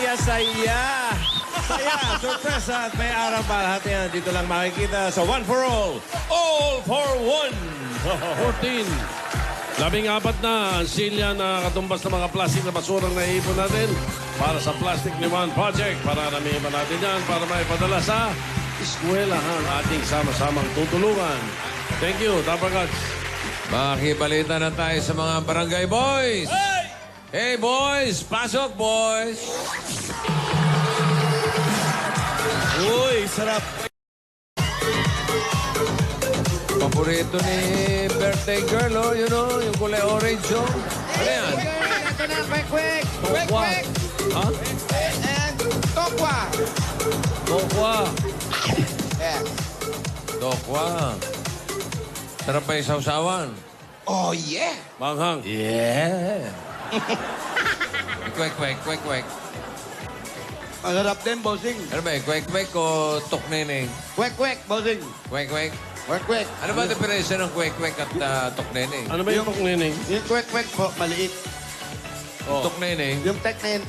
Saya, saya. Saya, sorpresa at may araw pa. Lahat yan dito lang makikita sa One for All for One. 14. 14 na ang silya na katumbas ng mga plastic na basurang naiipon natin para sa Plastic ni One Project. Para namiiba natin yan para maipadala sa eskwelahan ating sama-samang tutulungan. Thank you, Dapper Gods. Makibalita na tayo sa mga barangay boys. Hey boys, pasok boys. Uy, sarap. Paborito ni birthday girl, oh, you know, yung kulay orange, oh. Ano yan? Ito na, kwek-kwek. Tokwa. Kwek-kwek. Ha? And tokwa. Tokwa. Yeah. Tokwa. Sarap pa yung sausawan. Oh, yeah. Manghang. Yeah. Kwek-kwek, kwek-kwek. Masarap din, bossing. Ano ba, kwek-kwek o tokneneng? Kwek-kwek, bossing. Kwek-kwek. Kwek-kwek. Ano ba diferensya ng kwek-kwek at tokneneng? Ano ba yung tuknining? Yung kwek-kwek po, maliit. Yung tokneneng? Yung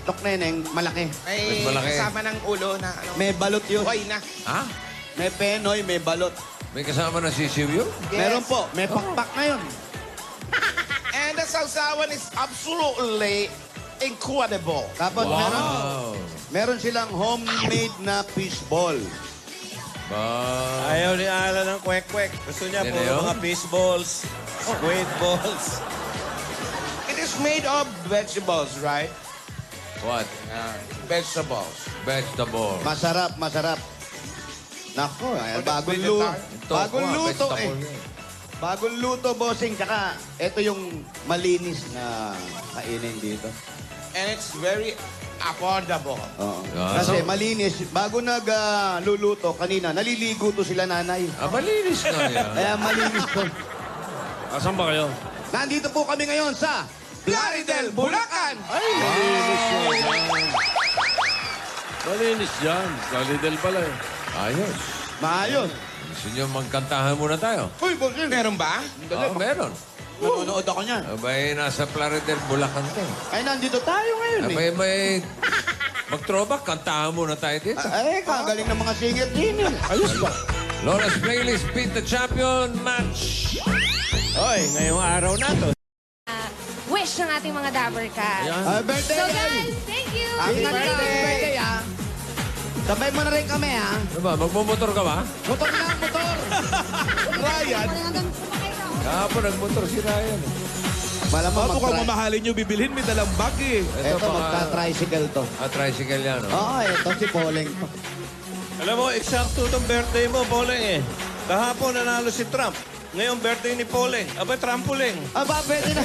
tokneneng, malaki. Mas malaki. Kasama ng ulo na ano. May balot yun. Buhay na. Ha? May penoy, may balot. May kasama na sisiw yun? Meron po, may pakpak na yun. And the sausawan is absolutely incredible. Tapos meron, Wow. meron silang homemade na fish ball. Ba. Ayaw ni Alan ng kwek-kwek. Gusto niya Yan puro na yun? mga fish balls, squid balls. It is made of vegetables, right? What? Vegetables. Vegetable. Masarap, masarap. Nako, ay, bagong Pwede luto. tayo. Bagong Tokwa, luto eh. vegetable yun. Bagong luto, bossing. Tsaka, ito yung malinis na kainin dito. And it's very affordable. Oo. Ah, Kasi so- malinis. Bago nagluluto kanina, naliligo to sila nanay. Ah, malinis na yan. Kaya malinis to. Asan ba kayo? Nandito po kami ngayon sa Plaridel, Bulacan! Malinis yan. Malinis yan. Galidel pala eh. Ayos. Maayos. Gusto nyo magkantahan muna tayo? Uy, bossing. Meron ba? Oo, meron. Nanonood ako niyan. Abay, nasa Plaridel, Bulacan ka. Ay, nandito tayo ngayon eh. Abay, may... Mag-throwback, kantahan muna tayo dito. Ay, kagaling ng mga singer din eh. Ayos ba? Lola's Playlist Beat the Champion Match. Hoy, ngayong araw na to. Wish ng ating mga Dabber Cats. Happy birthday! So guys, thank you. Happy birthday! ah. Sabay mo na rin kami, ha? Ano ba, magmumotor ka ba? Motor lang, motor! Ryan! Kahapon, nagmotor si Ryan. Malamang Mukhang mamahalin nyo bibilhin, may dalang bag eh. Ito, magta-tricycle to. Tricycle yan, oh. Oo, ito si Poleng. Alam mo, eksakto itong birthday mo, Poleng eh. Kahapon nanalo si Trump. Ngayong birthday ni Poleng. Aba, trampoling. Aba, pwede na.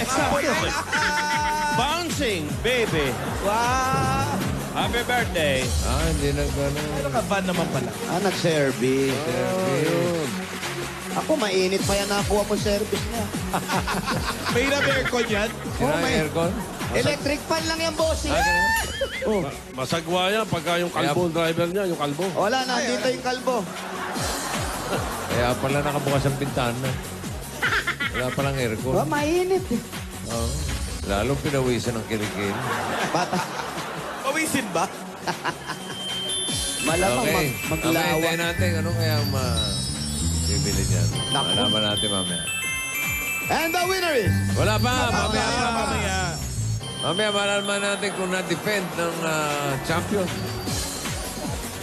Bouncing, baby. Wow! Happy birthday. Ah, hindi na gano'n. Ano ka ba naman pala? Nag-service. Ayun. Ako, mainit pa yan nakuha mo service niya. May aircon yan? Sira yung aircon? Electric fan lang yan, bossing. Ah, ganun? Oh. Masagwa yan pagka yung kalbo ang driver niya, yung kalbo. Wala, nandito yung kalbo. Kaya pala nakabukas ang bintana. Wala palang aircon. Mainit eh. Oo. Lalong pinawisan ng kilikil. Bata. Pawisin ba? Malamang Okay. maglawa. Hintayin natin. Ano kaya bibili niyan? Naku. Malaman natin mamaya. And the winner is... Wala pa. Mamaya pa. Mamaya. Mamaya malaman natin kung na-defend ng champion.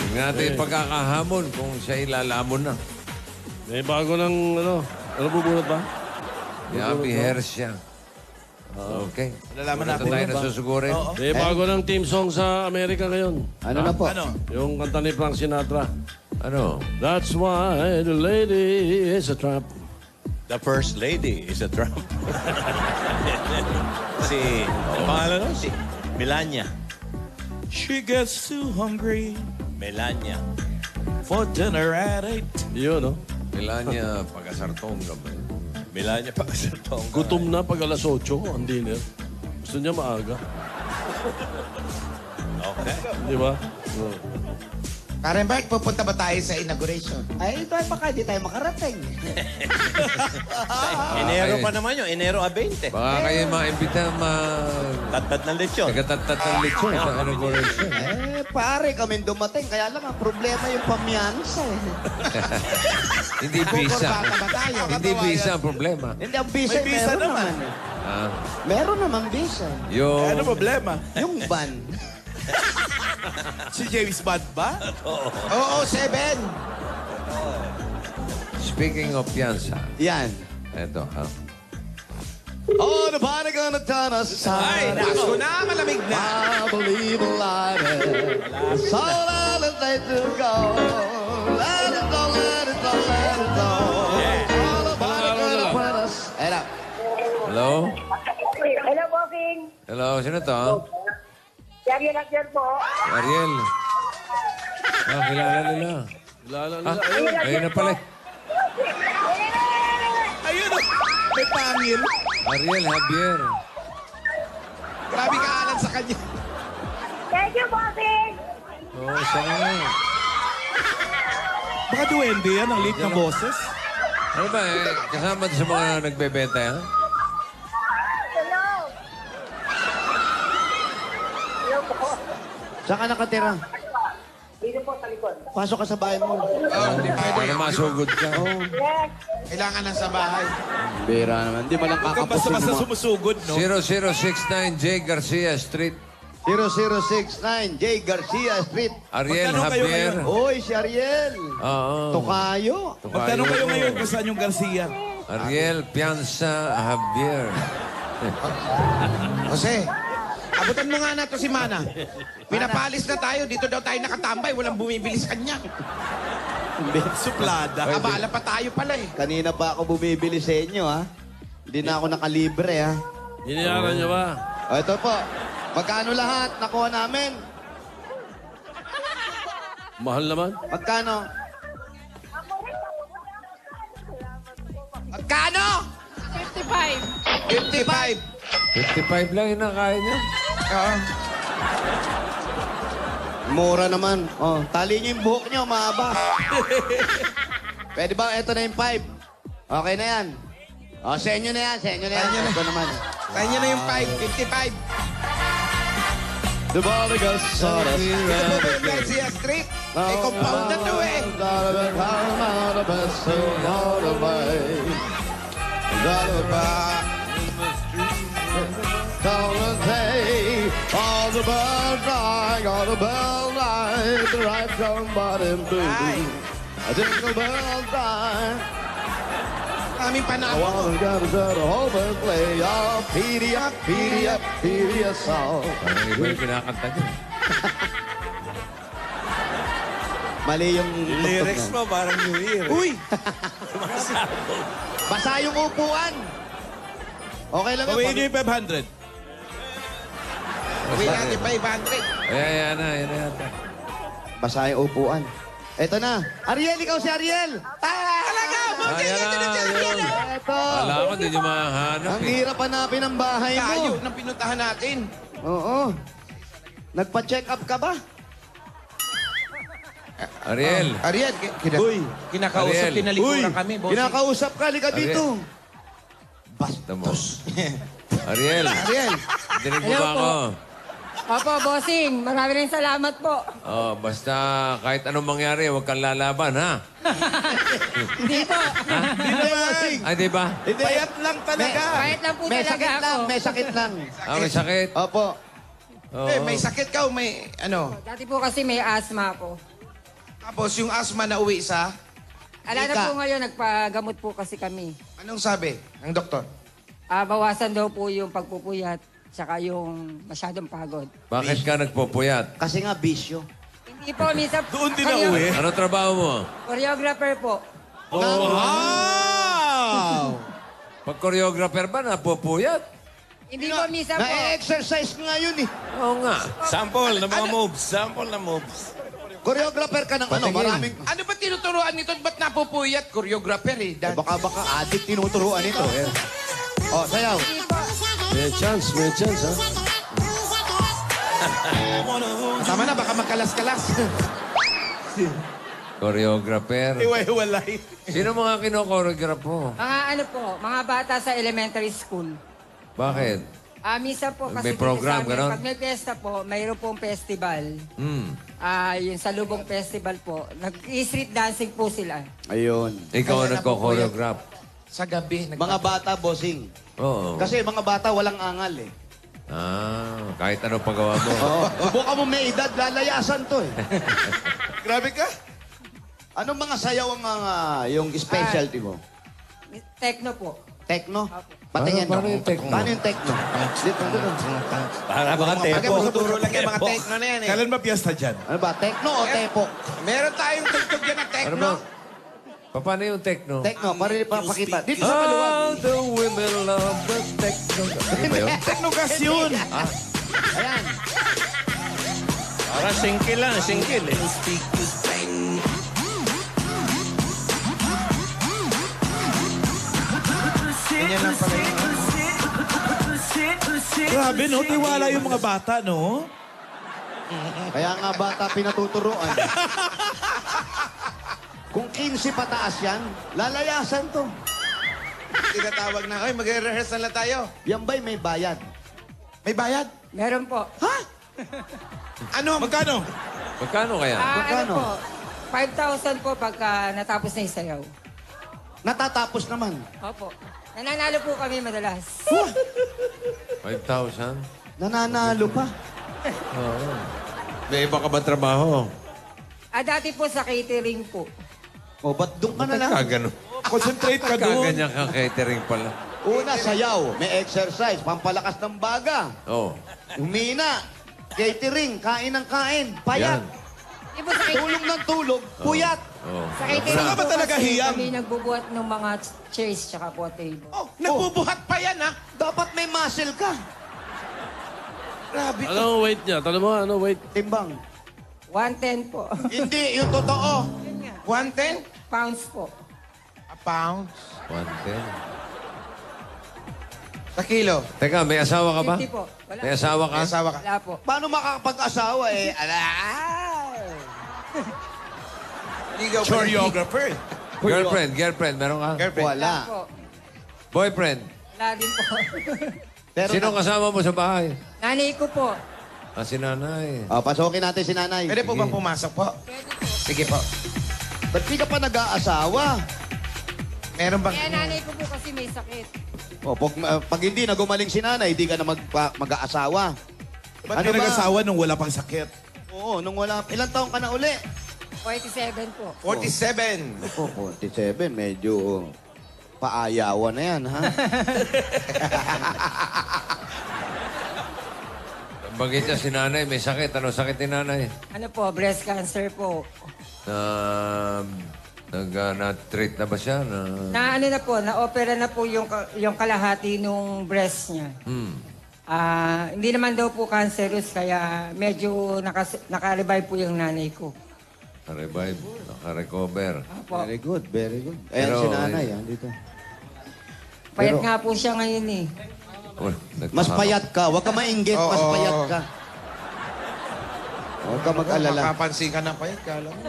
Tingnan natin yung pagkakahamon kung siya ilalamon na. May bago ng ano bubunot ba? Yapi Hersia. Okay. Malalaman Ito natin tayo yun ba? nasusugurin. May bago ng team song sa Amerika ngayon. Ano na po? Ano? Yung kanta ni Frank Sinatra. Ano? That's why the lady is a trap. The first lady is a Trump. Ang pangalan nun? Si Melania. She gets too hungry Melania. for dinner at 8. Yun, no? Melania Pagasartong gamay. Melania pa kasi itong... Gutom na pag alas 8 ang dinner. Gusto niya maaga. Okay. Di ba? So, Karen Bert, pupunta ba tayo sa inauguration? Ay, ito ay baka hindi tayo makarating. Enero pa naman yun. Enero a 20. Baka kayo maimbita Tatad ng lechon. Nagatatad ng lechon sa inauguration. Pare, kami dumating. Kaya lang, ang problema yung pamyansa eh. Hindi visa. Hindi visa ang problema. Hindi, ang visa, May visa meron naman. naman. Ah, Meron namang visa. yung... Ano problema? Yung van. Si James Bond ba? Oo, 7. Speaking of fianza, Yan. eto, ha? Oh, the party gonna turn us Ay, aside. nasko na, malamig na. I believe in life. It's all I let to go. Let it go, let it go, let it go. All the party gonna turn us. Era. Hello? Hello, Bossing. Hello, sino to? Ariel Akyan po. Ariel. Ah, kilala nila. Kilala Ah, nila. ayun na pala. Ayun, oh. May pangil. Ariel Javier. Grabe ka alam sa kanya. Thank you, Bossing. Oo, siya nga. Baka duwende yan, ang liit ng boses. Ano ba eh, kasama sa mga nagbebenta yan? Hello. Hello po. Saan ka nakatira? Dito po sa likod. Pasok ka sa bahay mo. Para masugod ka. Yes. Kailangan nasa bahay. Bira naman. Di mo lang Huwag kang kakapusin basta-basta mo. sumusugod, no? 0069 J. Garcia Street. 0069 J. Garcia Street. Ariel Magtanong kayo Javier. Oy, si Ariel. Oo. Tukayo. Magtanong kayo ngayon kung saan yung Garcia. Ariel Pianza Javier. Jose, abutan mo nga na to si Mana. Pinapalis na tayo. Dito daw tayo nakatambay. Walang bumibili sa kanya. Suplada. Abala pa tayo pala eh. Kanina pa ako bumibili sa inyo, ha? Hindi na ako nakalibre, ha? Hiniyaran niyo ba? O, ito po. Magkano lahat? Nakuha namin. Mahal naman. Magkano? Magkano? 55. 55. 55 lang yun ang kaya niya. Oo. Mura naman. Oh, tali niyo yung buhok niyo, mahaba. Pwede ba? Ito na yung 5. Okay na yan. O, sa inyo na yan. Sa inyo na yan. Ito naman. Kanya na yung 5. 55. The body goes sawdust. Ito po ba yung Garcia Street? May compound na to eh. All the birds flying, all the bells ring, the right somebody blue. I think the bells ring. Aming I panahon. wanna get to home and play a PDF song. Parang iba yung kinakanta niya. Mali yung Lyrics mo, parang New Year. Uy! Basa yung upuan. Okay lang Bawiin yan. niyo yung 500. Uwi natin 500. Ayan na, yan na yata. Basa yung upuan. Eto na. Ariel, ikaw si Ariel. Talaga! Ayan na, yun. Eto. Wala ko, hindi niyo mahanap Ang eh. hirap hanapin ang bahay Tayo mo. nang pinuntahan natin. Oo. Nagpa-check up ka ba? Ariel. Ariel, Uy. kinakausap, Ariel. tinalikuran kami. bossing. Kinakausap ka. Lika dito. Basta mo. Ariel, Ariel, dinig mo ba ako? Opo, bossing. Maraming salamat po. Oh, basta kahit anong mangyari, huwag kang lalaban, ha? Hindi po. Hindi naman. Ay, di ba? Hindi. Payat lang talaga. Kahit lang po May talaga sakit ako. lang. May sakit lang. Ah, may sakit. Opo. Oo. eh, may sakit ka o may ano? Dati po kasi may asthma ako. Tapos yung asthma na uwi sa, Ala na Ika. po ngayon, nagpagamot po kasi kami. anong sabi ng doktor? Bawasan daw po yung pagpupuyat, tsaka yung masyadong pagod. Bakit ka nagpupuyat? Kasi nga bisyo. Hindi po, minsan... Doon din na uwi. Ano trabaho mo? Choreographer po. Wow! Pag choreographer ba, napupuyat? Hindi po, minsan po. Na-exercise nga yun eh. Oo nga. Sample ng mga moves. Sample na moves. Choreographer ka ng ano, Patingin. maraming... Ano ba tinuturuan nito? Ba't napupuyat? Choreographer eh. Eh, baka addict tinuturuan ito. Eh. Oh, sayaw. Hindi po. May chance, ha? Tama na, baka magkalas-kalas. Choreographer. Iwaiwalay. Sino mga kino-choreograph mo? Mga ano po, mga bata sa elementary school. Bakit? Minsan po kasi May program, dito sa amin, ganon? pag may pesta po, mayroon pong festival. Yung Salubong Festival po, nag-street dancing po sila. Ayun. Ikaw ang nagko-choreograph. Sa gabi. Mga bata, bossing. Oo. Kasi mga bata walang angal eh. Kahit ano pagawa mo. Oo. Buka mo may edad, lalayasan to eh. Grabe ka. Anong mga sayaw ang yung specialty mo? Techno po. Techno? Patingin Paano yung techno? Paano yung techno? Dito. Para mga Pagka tepo. magtuturo lang yung mga techno na yan eh. Kailan ba piyesta dyan? Ano ba? Techno o tepo? Meron tayong tugtog dyan na Ano techno. ba? Paano yung techno? Techno, para ipapakita. Dito sa maluwag. All the women love the techno. Ano ba yun? Teknogas yun. Ayan. Para singkil lang, singkil eh. Ganyan lang pala yung... Grabe, no? Tiwala yung mga bata, no? Kaya nga bata pinatuturuan. Kung 15 pataas yan, lalayasan to. Tinatawag na, oy, mag-rehearse na lang tayo. Yan ba'y may bayad? May bayad? Meron po. Ano? Magkano? Magkano kaya? Magkano? Ano po, 5,000 po pagka natapos na yung sayaw. Natatapos naman. Opo. Nananalo po kami madalas. 5,000? Nananalo pa. May iba ka ba trabaho? Dati po sa catering po. O, ba't doon ka na lang? Kagano. Concentrate ka doon. Kaganyan kang catering pala. Una, sayaw. May exercise. Pampalakas ng baga. Oo. Humina. Catering. Kain ng kain. Payat. Yan. Iba sa catering. Tulog ng tulog. Puyat. Oo. Sa catering Saan ka ba po talaga kasi hiyang? kami nagbubuhat ng mga chairs tsaka po table. Oh, nagbubuhat pa yan, ha? Dapat may muscle ka. Grabe. Ano weight niya? Tanong mo, ano weight? Timbang. 110 po. Hindi, yung totoo. 110? Pounds po. A pound. 110. Sa kilo. Teka, may asawa ka ba? 50 po. Wala. May asawa ka? May asawa ka. Wala po. Paano makakapag-asawa eh? Ligaw pa. Choreographer. Girlfriend, meron ka? Girlfriend. Wala. Po. Boyfriend. Wala din po. Pero Sino kasama mo sa bahay? Nanay ko po. Si nanay. Pasokin natin si nanay. Pwede po bang pumasok po? Sige po. Ba't di ka pa nag-aasawa? Meron bang... Kaya nanay ko po kasi may sakit. Pag hindi na gumaling si nanay, di ka na mag-aasawa. Ba't Ano ka ba? nag-asawa nung wala pang sakit? Oo, nung wala. Ilang taong ka na uli? 47 po. 47. Opo, 47. Medyo paayawan na yan, ha? Bagay niya si nanay, may sakit. Ano sakit ni nanay? Ano po, breast cancer po. Na-treat na ba siya? Na ano na po, na-opera na po yung kalahati nung breast niya. Hindi naman daw po cancerous, kaya medyo naka-revive po yung nanay ko. Naka-revive, naka-recover. Opo. Very good, very good. Ayan Pero, si nanay, dito. Payat Pero- nga po siya ngayon eh. Mas payat ka. Huwag ka mainggit, mas Oo. payat ka. Huwag ka mag-alala. Makapansin ka ng payat, kala mo.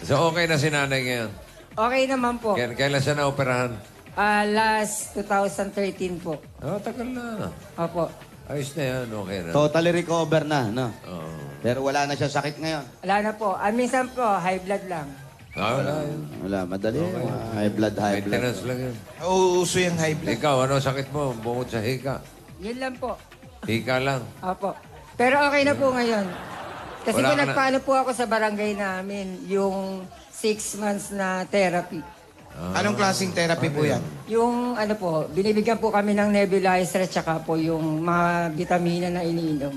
So okay na si nanay ngayon? Okay naman po. Kailan siya na-operahan? Last 2013 po. Tagal na. Opo. Ayos na yan, okay na. Totally recover na, no? Oo. Pero wala na siya sakit ngayon. Wala na po. Minsan po, high blood lang. Wala yun. Wala, madali. High blood, high blood. Maintenance lang yun. Uuso yung high blood. Ikaw, ano sakit mo? Bukod sa hika. Yun lang po. Hika lang. Opo. Pero okay na po ngayon. Kasi Wala po ka na- nagpaano po ako sa barangay namin, yung 6 months na therapy. Anong klaseng therapy po yan? Yung ano po, binibigyan po kami ng nebulizer at saka po yung mga vitamina na iniinom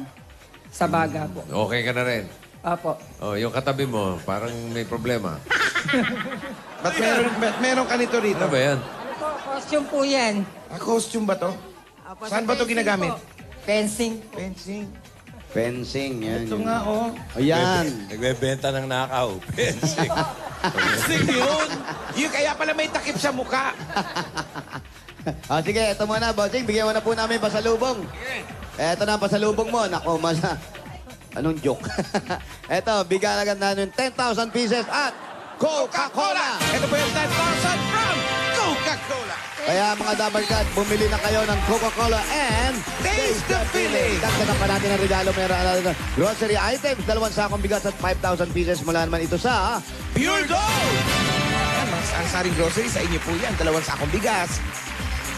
sa baga po. Okay ka na rin. Opo. Oh, yung katabi mo, parang may problema. Ba't meron ka nito rito? Ano ba yan? Ano po, costume po yan. Costume ba to? Opo, Saan sa ba to fencing ginagamit? po. Fencing. Fencing. Fencing, yan. Ito yun. nga, oh. Ayan. Nagbebenta ng nakaw. Fencing yun. Yung kaya pala may takip sa mukha. Sige, ito muna, bossing. Bigyan mo na po namin pasalubong. Ito na, pasalubong mo. Nako, anong joke? Ito, bigyan agad namin 10,000 pieces at Coca-Cola! Ito po yung 10,000 from Coca-Cola! Coca-Cola. Kaya mga Dabarkad, bumili na kayo ng Coca-Cola and Taste the feeling. Dagdagan pa natin ang regalo. Meron natin grocery items, 2 sakong bigas at 5,000 pieces. Mula naman ito sa Pure Gold! Yan, mga sari-saring grocery sa inyo po yan. 2 sakong bigas.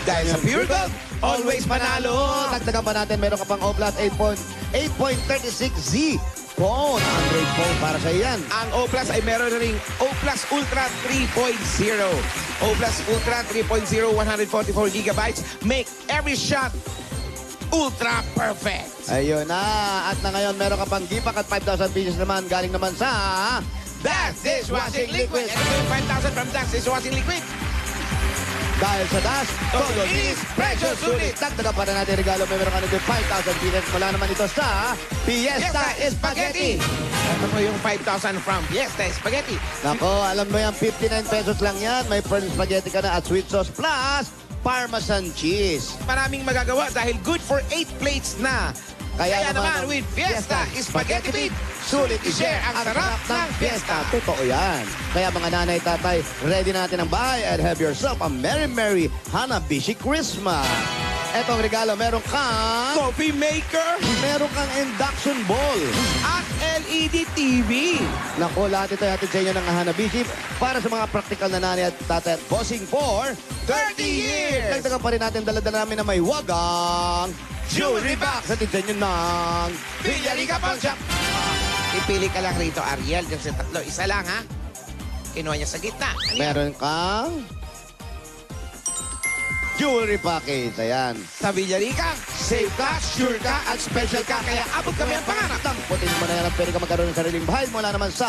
Dahil sa Pure Gold, always panalo. Dagdagan pa natin, meron ka pang O Plus 8.36Z phone. Android phone para sa iyan. Ang O Plus ay meron na ring O Plus Ultra 3.0. O Plus Ultra 3.0, 144 gigabytes. Make every shot ultra perfect. Ayun na. At na ngayon, meron ka pang gipak at 5,000 pieces naman. Galing naman sa Dash Dishwashing Liquid. And ito yung 5,000 from Dash Dishwashing Liquid. Dahil sa Dash, Todo is precious sulit. Dagdagan pa na natin regalo. Meron ka nito 5,000 pieces. Mula naman ito sa Fiesta Spaghetti. Ito po yung 5,000 from Fiesta Spaghetti. Nako, alam mo yan, 59 pesos lang yan. May pearl spaghetti ka na at sweet sauce plus Parmesan cheese. Maraming magagawa dahil good for 8 plates na. Kaya naman with Fiesta Spaghetti Beat, sulit i-share ang sarap ng Fiesta. Totoo yan. Kaya mga nanay, tatay, ready natin ang bahay and have yourself a Merry Merry Hanabishi Christmas. Etong regalo, meron kang Coffee maker induction bowl. at LED TV. Naku, lahat ito hatid sa inyo ng Hanabishi para sa mga practical na nanay at tatay at bossing for 30 years. Dagdagan pa rin natin dala-dala namin na may wagang Jewelry box. Hatid sa inyo ng Villarica Pawn Shop. Ipili ka lang rito, Ariel. Diyan sa tatlo. Isa lang, ha? Kinuha niya sa gitna. Ano yan? meron kang jewelry package. Ayan. Sa Villarica, safe ka, sure ka, at special ka. Kaya abot kami ang pangarap. Tamputin mo na yan at pwede ka magkaroon ng sariling bahay mula naman sa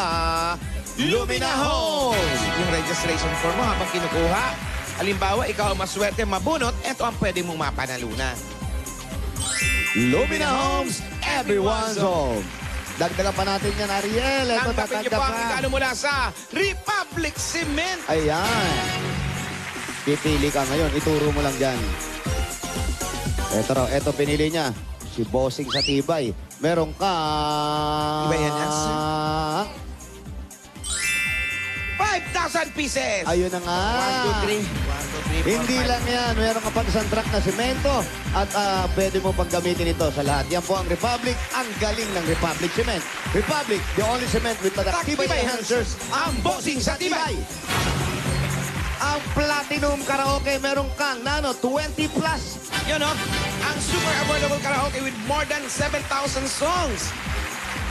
Lumina Homes. Yung registration form mo habang kinukuha. Halimbawa, ikaw ang maswerte mabunot, eto ang pwede mong mapanalunan. Lumina Homes, everyone's home. Dagdagan pa natin yan, Ariel. Ito, Tanggapin niyo tatanda po ang pa. regalo mula sa Republic Cement. Ayan. Pipili ka ngayon. Ituro mo lang dyan. Ito raw. Ito pinili niya. Si Bossing sa Tibay. Meron ka... Iba yan, yes, sir. 5,000 pieces. Ayun na nga. 1, 2, 3. Hindi lang yan. Meron ka pang isang truck na semento at pwede mo pang gamitin ito sa lahat. Yan po ang Republic. Ang galing ng Republic Cement. Republic, the only cement with Tibay enhancers. Ang bossing sa tibay. Ang Platinum Karaoke, meron kang nano 20 plus. Yun o, ang super affordable karaoke with more than 7,000 songs.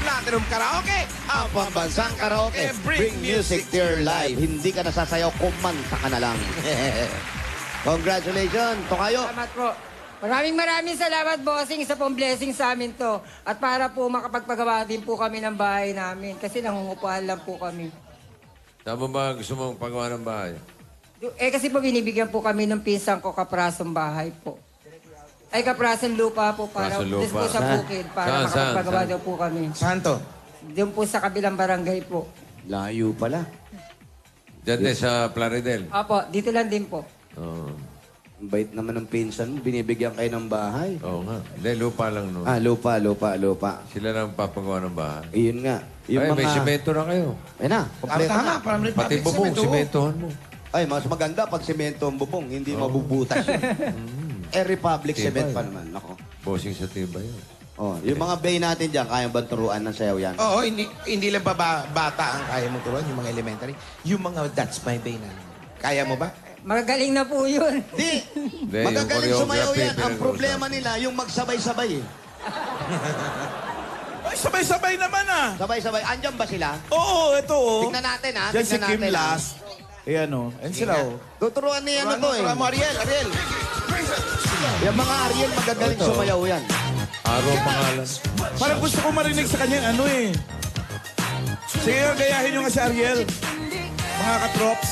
Platinum Karaoke, ang Pambansang karaoke. Bring music to your life. Hindi ka nasasayaw, kumanta ka na lang. Congratulations, Tokayo. Salamat po. Maraming salamat, bossing, sa pong blessing sa amin to. At para po makapagpagawa din po kami ng bahay namin. Kasi nangungupahan lang po kami. Saan mo ba gusto mong pagawa ng bahay? Kasi po binibigyan po kami ng pinsang ko kaprasong bahay po. Ay, kaprasong lupa po para Kaprasong lupa. dis po sa bukid para Saan? makapagpagawa Saan? daw po kami. Saan to? Doon po sa kabilang barangay po. Layo pala. Diyan din sa Plaridel. Opo, dito lang din po. Oo. Ang bait naman ng pinsan mo, binibigyan kayo ng bahay. Oo nga. Hindi, lupa lang no. Lupa. Sila lang papagawa ng bahay. Iyon nga. Ay, may semento na kayo. Ayun na, kompleto na. Pati bubong, sementohan mo. Ay, mas maganda pag semento ang bubong, hindi mabubutas yun. Republic Tibay. Cement pa naman. Ako. Bossing sa tibay yun. Oh, yung mga bay natin dyan, kayang ba turuan ng sayaw yan? Oo, hindi lang bata ang kaya mong turuan, yung mga elementary. Yung mga That's My Bay na. Kaya mo ba? Magagaling na po yun. Di! Hindi, Magagaling yung sumayaw choreography, yan. Ang pinag-uusapan. problema nila, yung magsabay-sabay. Ay, sabay-sabay naman ah. Sabay-sabay. Andyan ba sila? Oo, ito oh. Tignan natin ha. Diyan si Tignan Kim natin, ha? last. Ayan o. Ayan sila oh. Tuturuan niya ano to eh. Turuan mo, Ariel. Yung mga Ariel magagaling Ito. sumayaw yan. Araw ang pangalan. Parang gusto ko marinig sa kanya ano eh. Sige, gayahin nyo nga si Ariel. Mga katrops.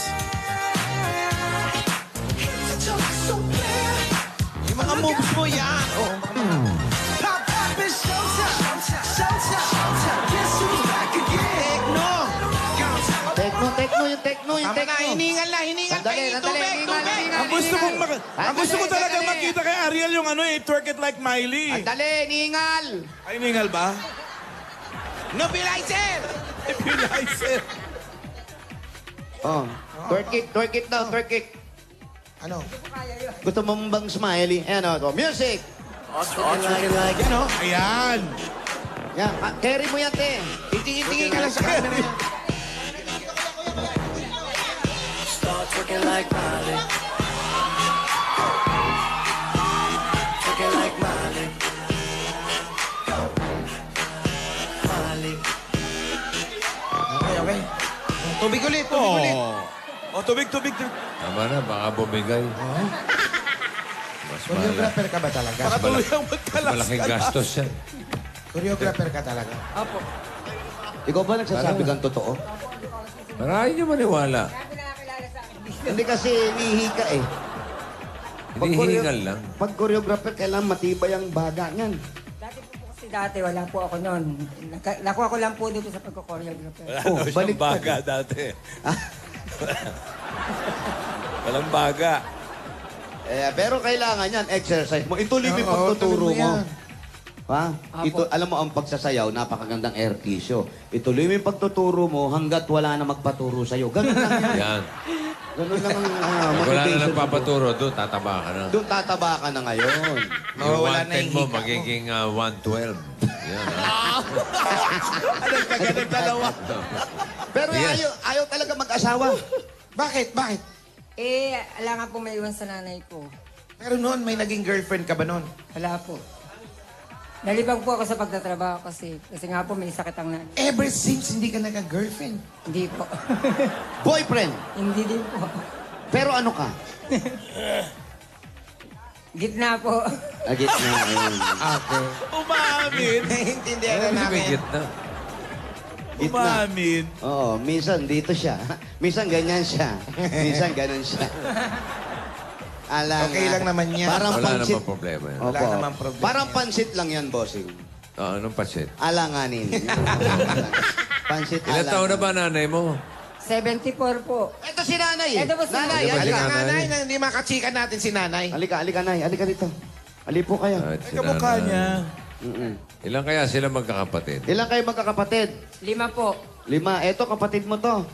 Yung mga moves mo yan. Oo, Tekno, yung tekno. Tama na, hiningal na. Sandali, Kainin sandali. tubig, Hiningal, tubig. hiningal. Ang gusto ko talaga Sandali. makita kay Ariel yung ano eh, twerk it like Miley. Andali, ningal. Ay, ningal ba? Nobilizer! Equalizer. Oh, twerk it daw, twerk it. Ano? Gusto mo bang smiley? Ayan o, music! Ano? Ayan. Yan, carry mo yan, te. Tingin-tingin ka lang sa camera. Okay, okay. Tubig ulit, tubig ulit. Oh, tubig, tubig, tubig. Tama na, baka bumigay. Mas Choreographer ka ba talaga? Baka tuloy ang magkalas. malaking gastos yan. Choreographer ka talaga? Opo. Ikaw ba nagsasabi kang totoo? Marami niyo maniwala. Sabi na nakakilala sa akin. Hindi kasi nihi ka eh. Hindi hihingal lang. Pag choreographer, kailangan matibay ang baga niyan. Dati wala po ako noon. Nakuha ko lang po dito sa pagko-choreographer. Oh, balik baga dati. Ah, Walang baga. pero kailangan yan, exercise mo. Ituloy mo yung pagtuturo tuloy mo mo. yan. Ha? Alam mo, ang pagsasayaw, napakagandang ejercicio. Ituloy mo yung pagtuturo mo hanggat wala na magpaturo sa'yo. Ganun lang yan. Yan. Ganun lang ang Pag wala na motivation. nagpapaturo, doon tataba ka na. Doon tataba ka na ngayon. Yung Wala na 110 yung mo, hika mo. magiging 112. Yan. Anong taga dalawa? Pero ayaw talaga mag-asawa. Bakit? Bakit? Eh, alangan po may iwan sa nanay ko. Pero noon, may naging girlfriend ka ba noon? Wala po. Nalibang po ako sa pagtatrabaho kasi nga po may sakit ang nanay. Ever since hindi ka nagka-girlfriend. Hindi po. Boyfriend. Hindi din po. Pero ano ka? Gitna po. Agit na. Ayun. Okay. Umamin. Naiintindihan na Hindi namin. may gitna. Gitna. Umamin. Oo, minsan dito siya. Minsan ganyan siya. Minsan ganun siya. Okay lang naman yan. Parang Wala pansit. namang problema yan. Wala namang problema Parang yan. pansit lang yan, bossing. Anong pasit? Alanganin. Pansit Ilan taon na ba nanay mo? 74 po. Ito si nanay. Ito po si Nanay, Ito ba si Halika, nanay? nanay, na hindi makachikan natin si nanay. Halika, nay. Halika dito. Halipo kayo. At Ay, kamukha niya. Ilan kaya sila magkakapatid? Ilan kayo magkakapatid? 5 po. 5. Eto, kapatid mo to.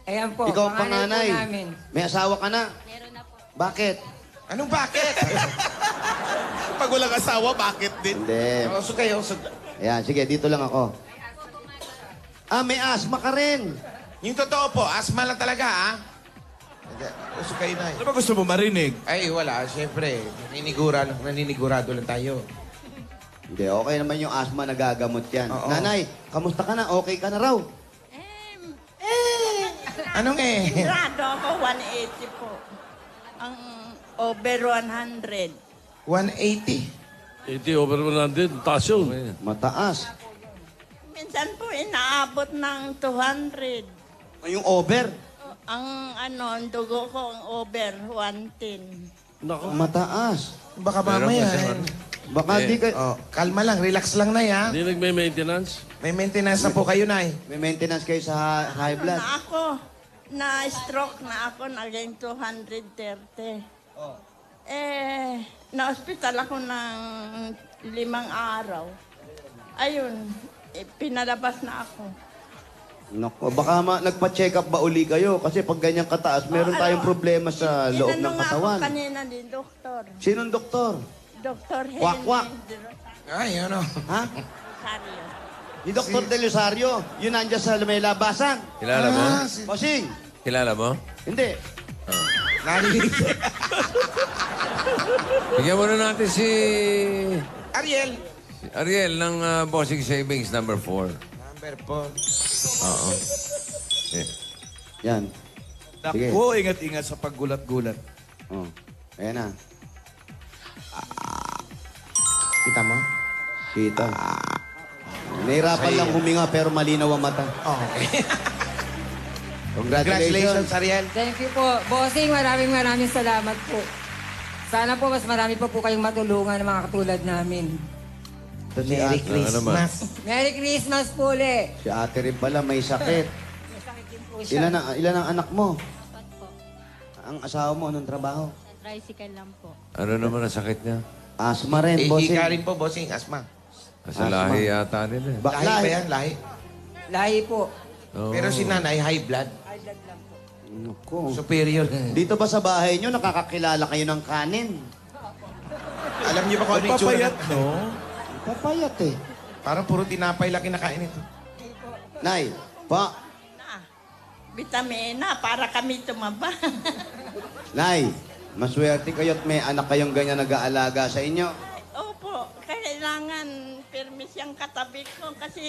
Ayan po. Ikaw ang panganay panganay. po namin. May asawa ka na? Meron na po. Bakit? Anong bakit? Pag walang asawa, bakit din? Hindi. Usog kayo, usog. Ayan, sige, dito lang ako. May asma ka rin. Yung totoo po, asma lang talaga, ha? Usog kayo, nay. Ano ba gusto mo marinig? Ay, wala. Siyempre, naninigurado lang tayo. Hindi, okay naman yung asma, nagagamot yan. Oo. Nanay, kamusta ka na? Okay ka na raw? Anong eh? Grado ako, 180 po. Ang over 100. 180. 80 over 100, taas yun. Mataas. Minsan po inaabot ng 200. Yung over, Ang ang dugo ko ang over 110. Nako. mataas. Baka Meron mamaya. kasi eh. ano. Baka Eh. di ka... Oh, kalma lang, relax lang, nay, ha? Hindi nagme-maintenance? May maintenance na po kayo, nay. May maintenance kayo sa high blood. Na ako, na-stroke na ako, naging 230. Na-hospital ako ng 5 araw. Ayun, pinalabas na ako. Nako, baka nagpa-check up ba uli kayo? Kasi pag ganyan kataas, meron tayong problema sa loob ng Inano nga ako katawan. kanina ni doktor. Sinong doktor? Dr. Henry Kwak-kwak. Ay, ano? Ha? Rosario. Ni Dr. Del Rosario. Yun nandiyan sa may labasan. Kilala mo? Bossing, Kilala mo? hindi. Narinig. Bigyan mo na natin si Ariel. Ariel ng Bossing Savings number 4. Number 4. Oo. Eh. Yan. Sige. Naku, ingat-ingat sa paggulat-gulat. Oh. Ayan na. Kita mo? Kita. Nahirapan lang huminga pero malinaw ang mata. Oh, okay. Congratulations. Congratulations, Ariel. Thank you po. Bossing, maraming salamat po. Sana po mas marami pa po kayong matulungan ng mga katulad namin. Ito si Merry Ate. Christmas. Merry Christmas po ulit. Si Ate rin pala may sakit. May sakit din po siya. Ilan ang anak mo? Apat po. Ang asawa mo, anong trabaho? Sa tricycle lang po. Ano naman ang sakit niya? Asma rin, bossing. Ika rin po, bossing. Asma. Sa lahi yata nila. Lahi ba yan? Lahi? Lahi po. Oo. Pero si nanay, high blood. High blood lang po. Naku. Superior. Dito ba sa bahay nyo, nakakakilala kayo ng kanin? Alam niyo ba kung ano yung itsura? Papayat, no? Papayat eh. Parang puro tinapay lang kinakain ito. Nay, pa, Na, vitamina para kami tumaba. Nay, maswerte kayo at may anak kayong ganyan nag-aalaga sa inyo. Opo, kailangan pirmi siyang katabi ko kasi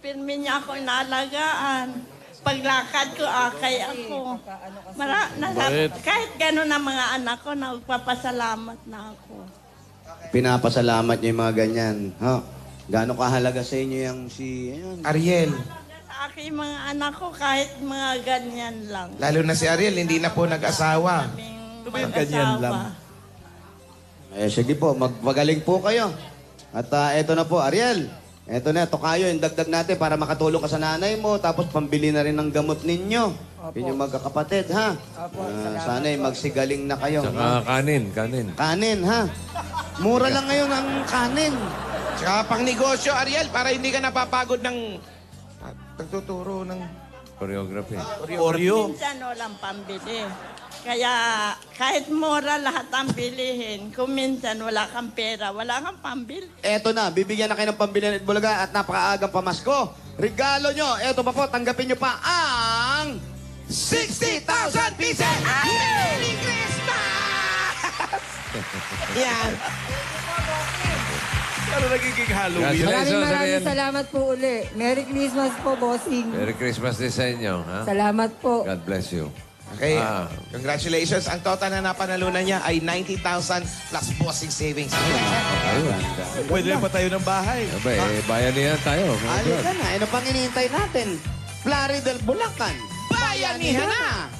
pirmi niya ako inaalagaan. Paglakad ko, akay ako. Bakit? Kahit gano'n ang mga anak ko, nagpapasalamat na ako. Pinapasalamat niyo yung mga ganyan. Ha? Gaano kahalaga sa inyo yung si... Ayan. Ariel. Sa akin mga anak ko, kahit mga ganyan lang. Lalo na si Ariel, hindi na po nag-asawa. Kaming ba yung ganyan mag-asawa. lang? Eh, sige po, magpagaling po kayo. At eto na po, Ariel. Eto na, tokayo, yung dagdag natin para makatulong ka sa nanay mo. Tapos pambili na rin ng gamot ninyo. Yun yung magkakapatid, ha? Opo, salamat Sana'y po. magsigaling na kayo. Saka kanin. Kanin, ha? Mura lang ngayon ang kanin. Tsaka pang negosyo, Ariel, para hindi ka napapagod ng nagtuturo ng Choreography. Oreo. Minsan walang pambili. Kaya kahit mura lahat ang bilihin, kung minsan wala kang pera, wala kang pambili. Eto na, bibigyan na kayo ng pambili ng Itbulaga at napakaagang pamasko. Regalo nyo, eto pa po, tanggapin nyo pa ang 60,000 pieces! Merry Christmas! Yan. Ano nagiging Halloween? Congratulations, Maraming Ariel. salamat po uli. Merry Christmas po, bossing. Merry Christmas din sa inyo. Ha? Salamat po. God bless you. Okay, Ah. congratulations. Ang total na napanalunan niya ay 90,000 plus bossing savings. Pwede na pa tayo ng bahay. Abay, bayanihan tayo. mga Halika brad. na, ano pang hinihintay natin? Plaridel, Bulacan. Bayanihan na!